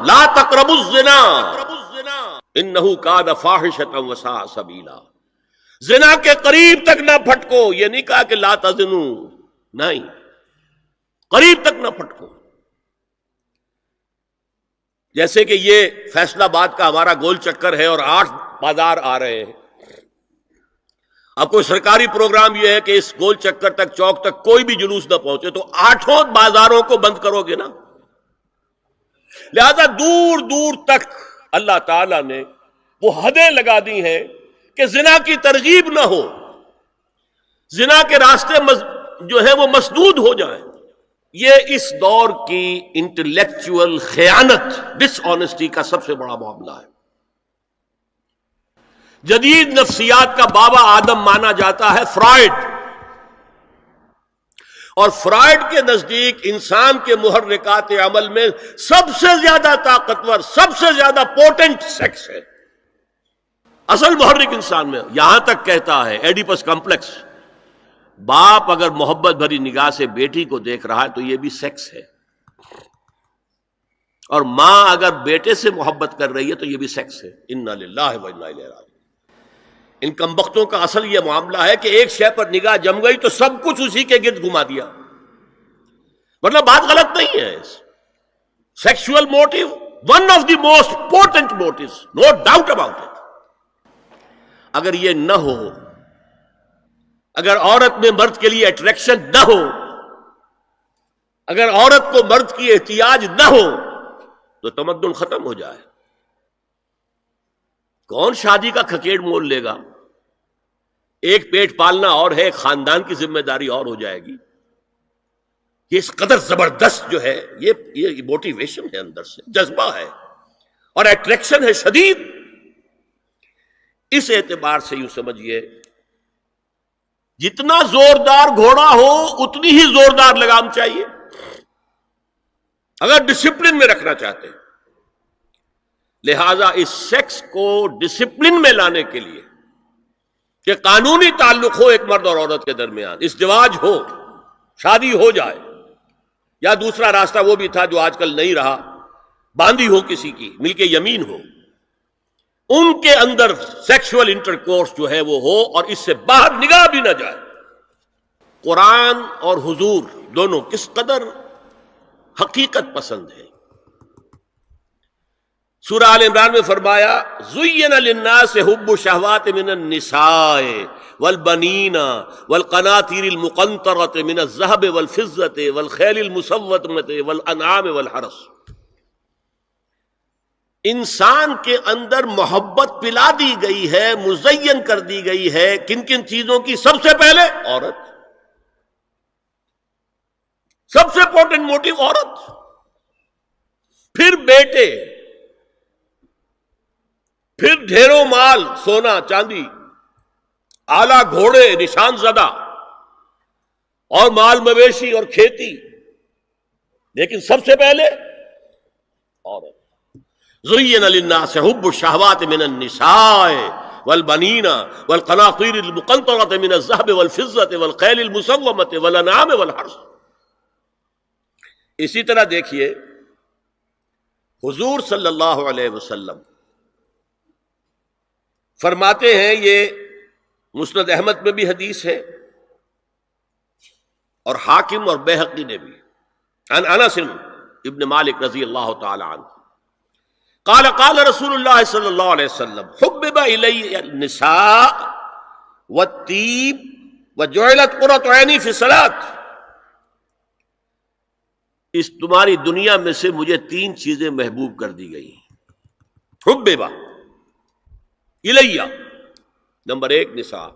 لا تقربوا الزنا انہ کان فاحشۃ وساء سبیلا. زنا کے قریب تک نہ پھٹکو. یہ نہیں کہا کہ لا تزنوا، نہیں، قریب تک نہ پھٹکو. جیسے کہ یہ فیصل آباد کا ہمارا گول چکر ہے اور 8 بازار آ رہے ہیں. اب کوئی سرکاری پروگرام یہ ہے کہ اس گول چکر تک، چوک تک کوئی بھی جلوس نہ پہنچے، تو 8 بازاروں کو بند کرو گے نا. لہذا دور دور تک اللہ تعالیٰ نے وہ حدیں لگا دی ہیں کہ زنا کی ترغیب نہ ہو، زنا کے راستے جو ہے وہ مسدود ہو جائیں. یہ اس دور کی انٹلیکچوئل خیانت، ڈس آنیسٹی کا سب سے بڑا معاملہ ہے. جدید نفسیات کا بابا آدم مانا جاتا ہے فرائڈ، اور فرائڈ کے نزدیک انسان کے محرکات عمل میں سب سے زیادہ طاقتور، سب سے زیادہ پوٹنٹ سیکس ہے. اصل محرک انسان میں. یہاں تک کہتا ہے ایڈیپس کمپلیکس، باپ اگر محبت بھری نگاہ سے بیٹی کو دیکھ رہا ہے تو یہ بھی سیکس ہے، اور ماں اگر بیٹے سے محبت کر رہی ہے تو یہ بھی سیکس ہے. انا للہ و انا الیہ راجعون. ان کمبختوں کا اصل یہ معاملہ ہے کہ ایک شے پر نگاہ جم گئی تو سب کچھ اسی کے گرد گھما دیا. مطلب بات غلط نہیں ہے. Sexual motive one of the most important motives, no doubt about it. اگر یہ نہ ہو، اگر عورت میں مرد کے لیے اٹریکشن نہ ہو، اگر عورت کو مرد کی احتیاج نہ ہو تو تمدن ختم ہو جائے. کون شادی کا کھکیڑ مول لے گا؟ ایک پیٹ پالنا اور ہے، خاندان کی ذمہ داری اور ہو جائے گی. یہ اس قدر زبردست جو ہے، یہ موٹیویشن ہے، اندر سے جذبہ ہے اور اٹریکشن ہے شدید. اس اعتبار سے یوں سمجھیے، جتنا زوردار گھوڑا ہو اتنی ہی زوردار لگام چاہیے اگر ڈسپلن میں رکھنا چاہتے ہیں. لہذا اس سیکس کو ڈسپلن میں لانے کے لیے کہ قانونی تعلق ہو ایک مرد اور عورت کے درمیان، ازدواج ہو، شادی ہو جائے، یا دوسرا راستہ وہ بھی تھا جو آج کل نہیں رہا، باندھی ہو کسی کی، مل کے یمین ہو، ان کے اندر سیکشول انٹرکورس جو ہے وہ ہو اور اس سے باہر نگاہ بھی نہ جائے. قرآن اور حضور دونوں کس قدر حقیقت پسند ہے. سورہ آل عمران میں فرمایا زُيِّنَ لِلنَّاسِ حُبُّ الشَّهَوَاتِ مِنَ النِّسَاءِ وَالْبَنِينَ وَالْقَنَاطِيرِ الْمُقَنطَرَةِ مِنَ الذَّهَبِ وَالْفِضَّةِ وَالْخَيْلِ الْمُسَوَّمَةِ وَالْأَنْعَامِ وَالْحَرْثِ. انسان کے اندر محبت پلا دی گئی ہے، مزین کر دی گئی ہے. کن کن چیزوں کی؟ سب سے پہلے عورت، سب سے امپورٹنٹ موٹیو عورت، پھر بیٹے، پھر ڈھیروں مال، سونا چاندی، آلہ گھوڑے نشان زدہ، اور مال مویشی اور کھیتی، لیکن سب سے پہلے عورت. زُيِّنَ لِلنَّاسِ حُبُّ الشَّهَوَاتِ مِنَ النِّسَاءِ وَالْبَنِينَ وَالْقَنَاطِيرِ الْمُقَنطَرَةِ مِنَ الذَّهَبِ وَالْفِضَّةِ وَالْخَيْلِ الْمُسَوَّمَةِ وَالْأَنْعَامِ وَالْحَرْثِ. اسی طرح دیکھیے حضور صلی اللہ علیہ وسلم فرماتے ہیں، یہ مسند احمد میں بھی حدیث ہے اور حاکم اور بیہقی نے بھی، عن انس ابن مالک رضی اللہ تعالی عنہ قال قال رسول اللہ صلی اللہ علیہ وسلم حبب الی النساء والطیب وجعلت قرۃ عینی فی الصلاۃ. اس تمہاری دنیا میں سے مجھے 3 چیزیں محبوب کر دی گئی. حببا الیہ، نمبر 1 نساء.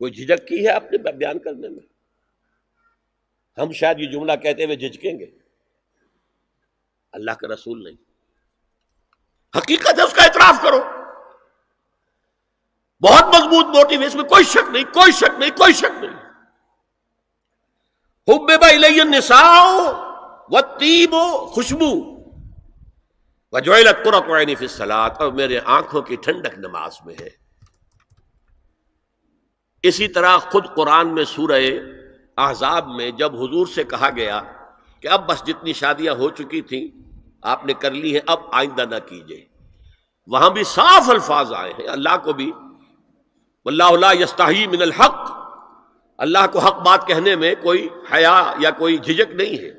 کوئی جھجک کی ہے آپ نے بیان کرنے میں؟ ہم شاید یہ جملہ کہتے ہوئے جھجکیں گے، اللہ کا رسول نہیں. حقیقت ہے، اس کا اعتراف کرو. بہت مضبوط موٹیو ہے، اس میں کوئی شک نہیں، کوئی شک نہیں، کوئی شک نہیں. حبب الی النساء والطیب، خوشبو، وجعلت قرۃ عینی فی الصلاۃ، اور میرے آنکھوں کی ٹھنڈک نماز میں ہے. اسی طرح خود قرآن میں سورہ احزاب میں جب حضور سے کہا گیا کہ اب بس جتنی شادیاں ہو چکی تھیں آپ نے کر لی ہے، اب آئندہ نہ کیجیے۔ وہاں بھی صاف الفاظ آئے ہیں، اللہ کو بھی واللہ لا یستحیی من الحق، اللہ کو حق بات کہنے میں کوئی حیا یا کوئی جھجک نہیں ہے۔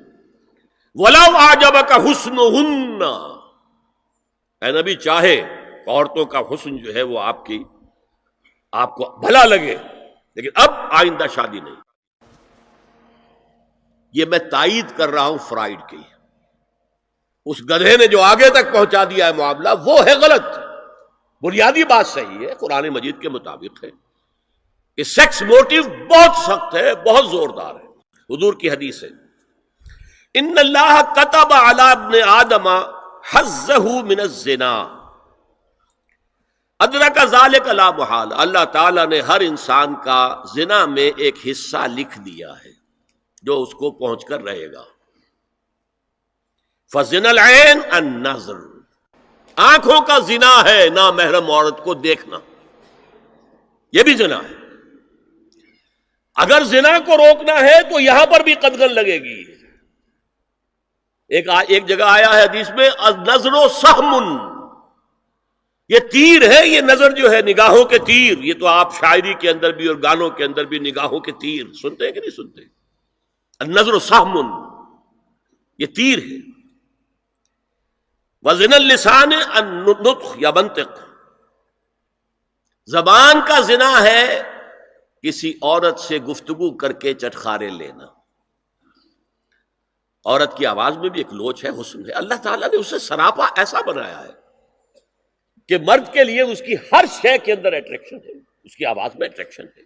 وَلَوْ أَعْجَبَكَ حُسْنُهُنَّ، اے نبی چاہے عورتوں کا حسن جو ہے وہ آپ کو بھلا لگے، لیکن اب آئندہ شادی نہیں۔ یہ میں تائید کر رہا ہوں فرائڈ کی، اس گدھے نے جو آگے تک پہنچا دیا ہے معاملہ وہ ہے غلط۔ بنیادی بات صحیح ہے، قرآن مجید کے مطابق ہے کہ سیکس موٹیو بہت سخت ہے، بہت زوردار ہے۔ حضور کی حدیث ہے، ان اللہ کتب علی ابن آدم حظہ من الزنا ادرک ذلک لا محال، اللہ تعالیٰ نے ہر انسان کا زنا میں ایک حصہ لکھ دیا ہے جو اس کو پہنچ کر رہے گا۔ فزنا العین النظر، آنکھوں کا زنا ہے نامحرم عورت کو دیکھنا، یہ بھی زنا ہے۔ اگر زنا کو روکنا ہے تو یہاں پر بھی قدغن لگے گی۔ ایک جگہ آیا ہے حدیث میں النظر سہم، یہ تیر ہے، یہ نظر جو ہے نگاہوں کے تیر، یہ تو آپ شاعری کے اندر بھی اور گانوں کے اندر بھی نگاہوں کے تیر سنتے ہیں کہ نہیں سنتے؟ النظر سہم، یہ تیر ہے۔ وزنا اللسان النطق یا منطق، زبان کا زنا ہے کسی عورت سے گفتگو کر کے چٹخارے لینا۔ عورت کی آواز میں بھی ایک لوچ ہے، حسن ہے، اللہ تعالیٰ نے اسے سراپا ایسا بنایا ہے کہ مرد کے لیے اس کی ہر شے کے اندر اٹریکشن ہے، اس کی آواز میں اٹریکشن ہے۔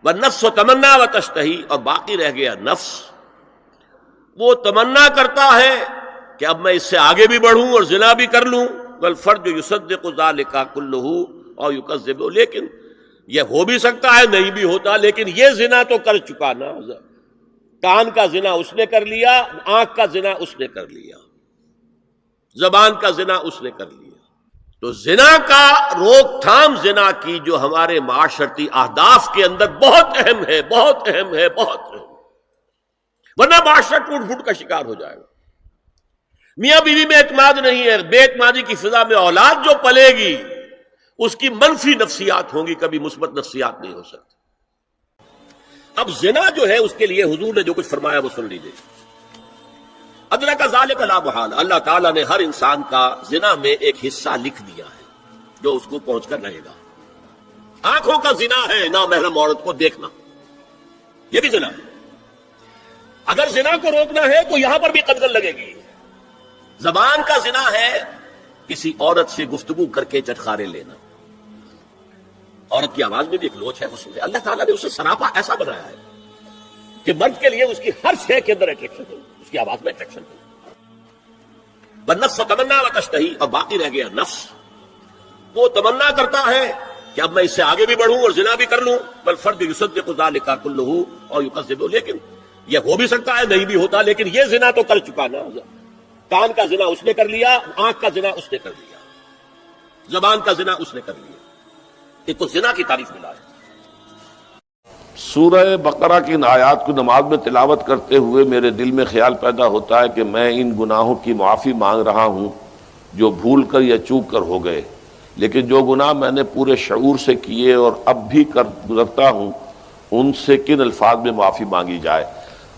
والنفس تمنا و تشتہی، اور باقی رہ گیا نفس، وہ تمنا کرتا ہے کہ اب میں اس سے آگے بھی بڑھوں اور زنا بھی کر لوں۔ والفرج یصدق ذلک کلہ اور یکذب، لیکن یہ ہو بھی سکتا ہے نہیں بھی ہوتا، لیکن یہ زنا تو کر چکا نا، کان کا زنا اس نے کر لیا، آنکھ کا زنا اس نے کر لیا، زبان کا زنا اس نے کر لیا۔ تو زنا کا روک تھام، زنا کی جو ہمارے معاشرتی اہداف کے اندر بہت اہم ہے، بہت اہم ہے، بہت اہم، ورنہ معاشرہ ٹوٹ پھوٹ کا شکار ہو جائے گا۔ میاں بیوی میں اعتماد نہیں ہے، بے اعتمادی کی فضا میں اولاد جو پلے گی اس کی منفی نفسیات ہوں گی، کبھی مثبت نفسیات نہیں ہو سکتی۔ اب زنا جو ہے اس کے لیے حضور نے جو کچھ فرمایا وہ سن لیجیے۔ ادرک ذالک لا محال، اللہ تعالیٰ نے ہر انسان کا زنا میں ایک حصہ لکھ دیا ہے جو اس کو پہنچ کر رہے گا۔ آنکھوں کا زنا ہے نامحرم عورت کو دیکھنا، یہ بھی زنا ہے۔ اگر زنا کو روکنا ہے تو یہاں پر بھی قدغن لگے گی۔ زبان کا زنا ہے کسی عورت سے گفتگو کر کے چٹخارے لینا، عورت کی آواز میں بھی ایک لوچ ہے، حسن ہے، اللہ تعالیٰ نے اسے سراپا ایسا بنایا ہے کہ مرد کے لیے اس کی ہر شے کے اندر اٹریکشن ہے، اس کی آواز میں اٹریکشن ہے۔ والنفس تمنا و تشتہی، اور باقی رہ گیا نفس، وہ تمنا کرتا ہے کہ اب میں اس سے آگے بھی بڑھوں اور زنا بھی کر لوں۔ والفرج یصدق ذلک کلہ اور یکذب، لیکن یہ ہو بھی سکتا ہے نہیں بھی ہوتا، لیکن یہ زنا تو کر چکا نا، کان کا زنا اس نے کر لیا، آنکھ کا زنا اس نے کر لیا، زبان کا زنا اس نے کر لیا۔ ایک تو زنا کی تعریف ملا ہے۔ سورہ بقرہ کی ان آیات کو نماز میں تلاوت کرتے ہوئے میرے دل میں خیال پیدا ہوتا ہے کہ میں ان گناہوں کی معافی مانگ رہا ہوں جو بھول کر یا چوک کر ہو گئے، لیکن جو گناہ میں نے پورے شعور سے کیے اور اب بھی کر گزرتا ہوں ان سے کن الفاظ میں معافی مانگی جائے۔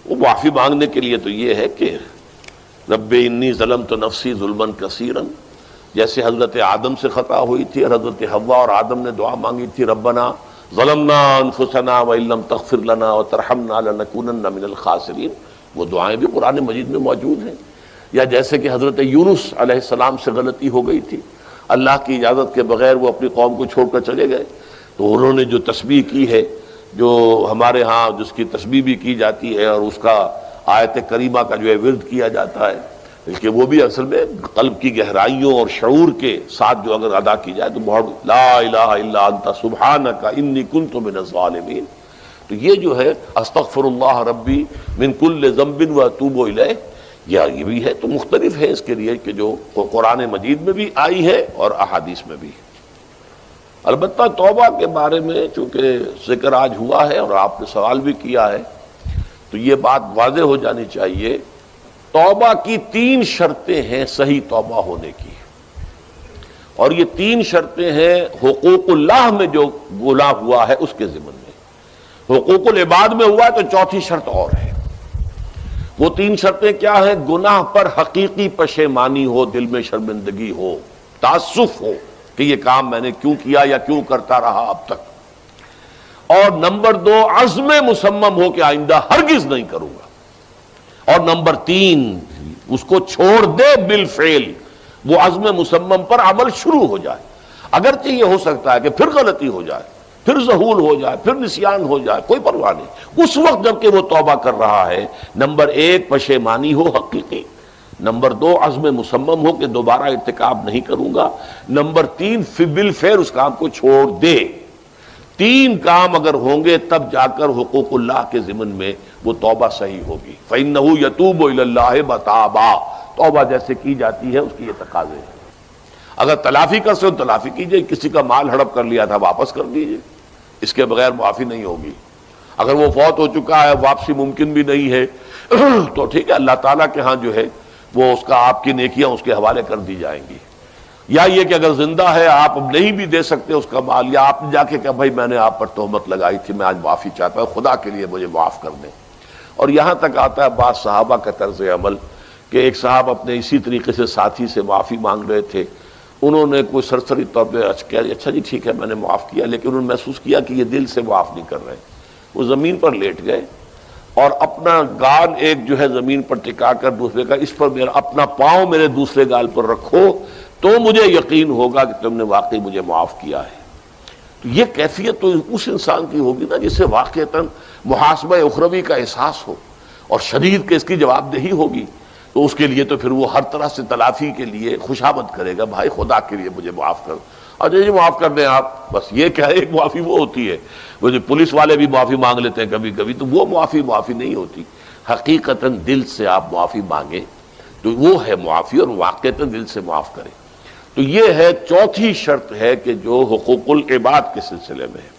وہ معافی مانگنے کے لیے تو یہ ہے کہ رب انی ظلمت نفسی ظلما کثیرا، جیسے حضرت آدم سے خطا ہوئی تھی اور حضرت حوا اور آدم نے دعا مانگی تھی ربنا ظلمنا انفسنا وان لم تغفر لنا وترحمنا لنکونن من الخاسرین، وہ دعائیں بھی قرآن مجید میں موجود ہیں۔ یا جیسے کہ حضرت یونس علیہ السلام سے غلطی ہو گئی تھی، اللہ کی اجازت کے بغیر وہ اپنی قوم کو چھوڑ کر چلے گئے، تو انہوں نے جو تسبیح کی ہے، جو ہمارے ہاں جس کی تسبیح بھی کی جاتی ہے اور اس کا آیت کریمہ کا جو ہے ورد کیا جاتا ہے، بلکہ وہ بھی اصل میں قلب کی گہرائیوں اور شعور کے ساتھ جو اگر ادا کی جائے تو بہت لا الہ الا انت سبحانک انی کنت من الظالمین، تو یہ جو ہے استغفر اللہ ربی من کل ذنب واتوب الیہ، یہ بھی ہے۔ تو مختلف ہے اس کے لیے کہ جو قرآن مجید میں بھی آئی ہے اور احادیث میں بھی۔ البتہ توبہ کے بارے میں چونکہ ذکر آج ہوا ہے اور آپ نے سوال بھی کیا ہے، تو یہ بات واضح ہو جانی چاہیے توبہ کی 3 شرطیں ہیں صحیح توبہ ہونے کی، اور یہ 3 شرطیں ہیں حقوق اللہ میں جو گناہ ہوا ہے اس کے ضمن میں۔ حقوق العباد میں ہوا ہے تو 4تھی شرط اور ہے۔ وہ 3 شرطیں کیا ہیں؟ گناہ پر حقیقی پشیمانی ہو، دل میں شرمندگی ہو، تعسف ہو کہ یہ کام میں نے کیوں کیا یا کیوں کرتا رہا اب تک، اور نمبر 2 عزم مصمم ہو کہ آئندہ ہرگز نہیں کروں گا، اور نمبر 3 اس کو چھوڑ دے بالفعل، وہ عزم مصمم پر عمل شروع ہو جائے۔ اگرچہ یہ ہو سکتا ہے کہ پھر غلطی ہو جائے، پھر ذہول ہو جائے، پھر نسیان ہو جائے، کوئی پرواہ نہیں، اس وقت جب کہ وہ توبہ کر رہا ہے نمبر 1 پشیمانی ہو حقیقی، نمبر 2 عزم مصمم ہو کہ دوبارہ ارتکاب نہیں کروں گا، نمبر 3 بالفعل اس کام کو چھوڑ دے۔ 3 کام اگر ہوں گے تب جا کر حقوق اللہ کے ضمن میں وہ توبہ صحیح ہوگی۔ فَإِنَّهُ يَتُوبُ إِلَى اللَّهِ مَتَابًا، توبہ جیسے کی جاتی ہے اس کی یہ تقاضے ہیں۔ اگر تلافی کر سکتے تلافی کیجئے، کسی کا مال ہڑپ کر لیا تھا واپس کر دیجئے، اس کے بغیر معافی نہیں ہوگی۔ اگر وہ فوت ہو چکا ہے، واپسی ممکن بھی نہیں ہے، تو ٹھیک ہے، اللہ تعالیٰ کے ہاں جو ہے وہ اس کا آپ کی نیکیاں اس کے حوالے کر دی جائیں گی۔ یا یہ کہ اگر زندہ ہے آپ اب نہیں بھی دے سکتے اس کا مال، یا آپ نے جا کے کہا بھائی میں نے آپ پر تہمت لگائی تھی، میں آج معافی چاہتا ہوں، خدا کے لیے مجھے معاف کر دیں۔ اور یہاں تک آتا ہے بعض صحابہ کا طرز عمل کہ ایک صاحب اپنے اسی طریقے سے ساتھی سے معافی مانگ رہے تھے، انہوں نے کوئی سرسری طور پہ اچھا جی ٹھیک ہے میں نے معاف کیا، لیکن انہوں نے محسوس کیا کہ یہ دل سے معاف نہیں کر رہے، وہ زمین پر لیٹ گئے اور اپنا گال ایک جو ہے زمین پر ٹکا کر دوسرے کا، اس پر میرا اپنا پاؤں میرے دوسرے گال پر رکھو تو مجھے یقین ہوگا کہ تم نے واقعی مجھے معاف کیا ہے۔ تو یہ کیفیت تو اس انسان کی ہوگی نا جسے واقعتاً محاسبہ اخروی کا احساس ہو اور شدید کے اس کی جواب دہی ہوگی، تو اس کے لیے تو پھر وہ ہر طرح سے تلافی کے لیے خوشامد کرے گا، بھائی خدا کے لیے مجھے معاف کر، اور جی معاف کر دیں آپ، بس یہ کیا ہے، ایک معافی وہ ہوتی ہے، وہ جو پولیس والے بھی معافی مانگ لیتے ہیں کبھی کبھی، تو وہ معافی نہیں ہوتی، حقیقتاً دل سے آپ معافی مانگیں تو وہ ہے معافی، اور واقعتاً دل سے معاف کریں۔ تو یہ ہے 4تھی شرط ہے کہ جو حقوق العباد کے سلسلے میں ہے۔